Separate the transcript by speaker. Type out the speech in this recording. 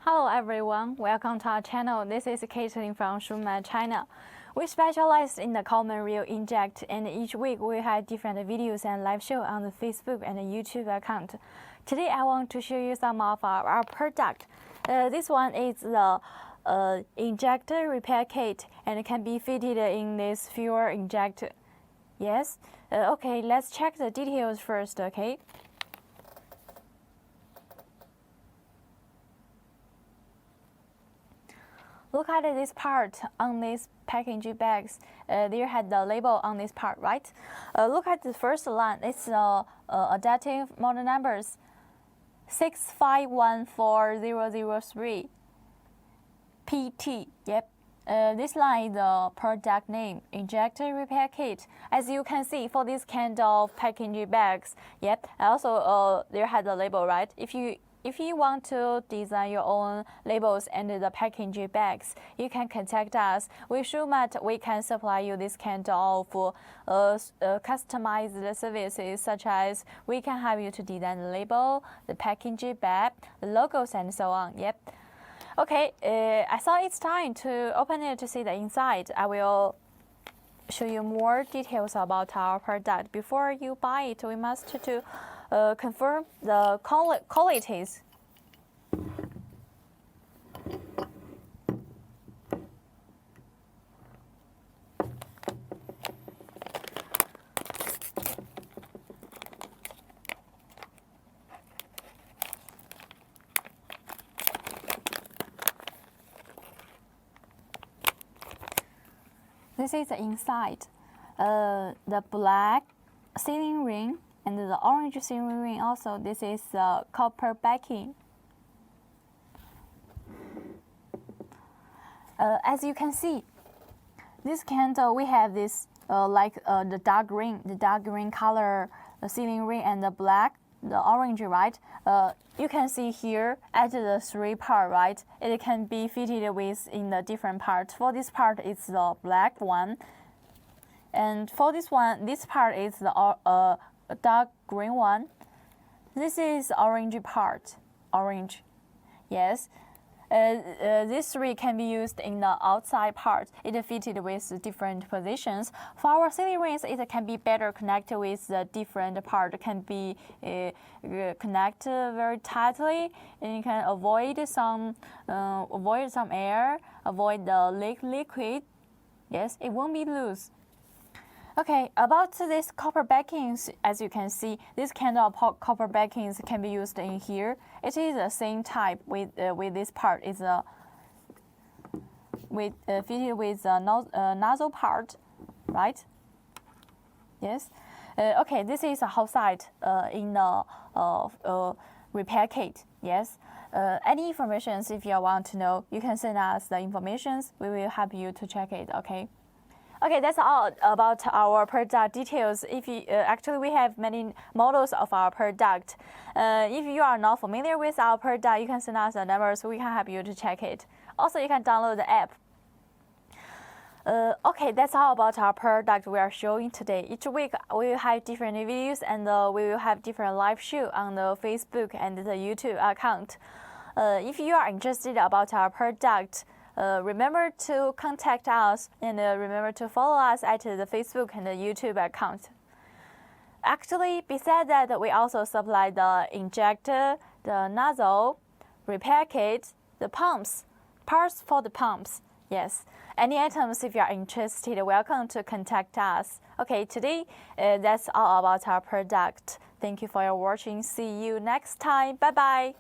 Speaker 1: Hello everyone, welcome to our channel. This is Caitlin from Shumatt, China. We specialize in the common real inject, and each week we have different videos and live show on the Facebook and the YouTube account. Today I want to show you some of our product. This one is the injector repair kit, and it can be fitted in this fuel injector. Yes. Okay, let's check the details first. Okay. Look at this part on these packaging bags. There had the label on this part, right? Look at the first line. It's adaptive model numbers 6514003 PT. Yep. This line is the product name, injector repair kit. As you can see, for this kind of packaging bags, yep. Also, there had the label, right? If you want to design your own labels and the packaging bags, you can contact us. With Shumatt, we can supply you this kind of customized services, such as we can help you to design the label, the packaging bag, the logos, and so on. Yep. Okay, I thought it's time to open it to see the inside. I will show you more details about our product. Before you buy it, we must to confirm the qualities. This is the inside. The black sealing ring and the orange sealing ring also. This is copper backing. As you can see, this candle we have this the dark green color sealing ring, and the black, the orange, right? You can see here at the three part, right? It can be fitted with in the different parts. For this part, it's the black one, and for this one, this part is the dark green one. This is orange part, orange. Yes. These three can be used in the outside part. It is fitted with different positions. For our sealing rings, it can be better connected with the different part. It can be connected very tightly, and you can avoid some air, avoid the liquid. Yes, it won't be loose. Okay, about this copper backings, as you can see, this kind of copper backings can be used in here. It is the same type with this part. It's fitted with the nozzle part, right? Yes. Okay, this is outside in the repair kit. Yes. Any information if you want to know, you can send us the information. We will help you to check it. Okay. Okay, that's all about our product details. If you actually, we have many models of our product. If you are not familiar with our product, you can send us a number so we can help you to check it. Also, you can download the app. Okay, that's all about our product we are showing today. Each week we will have different videos, and we will have different live show on the Facebook and the YouTube account. If you are interested about our product, remember to contact us, and remember to follow us at the Facebook and the YouTube account. Actually, besides that, we also supply the injector, the nozzle, repair kit, the pumps, parts for the pumps. Yes, any items if you are interested, welcome to contact us. Okay, today that's all about our product. Thank you for your watching. See you next time. Bye bye.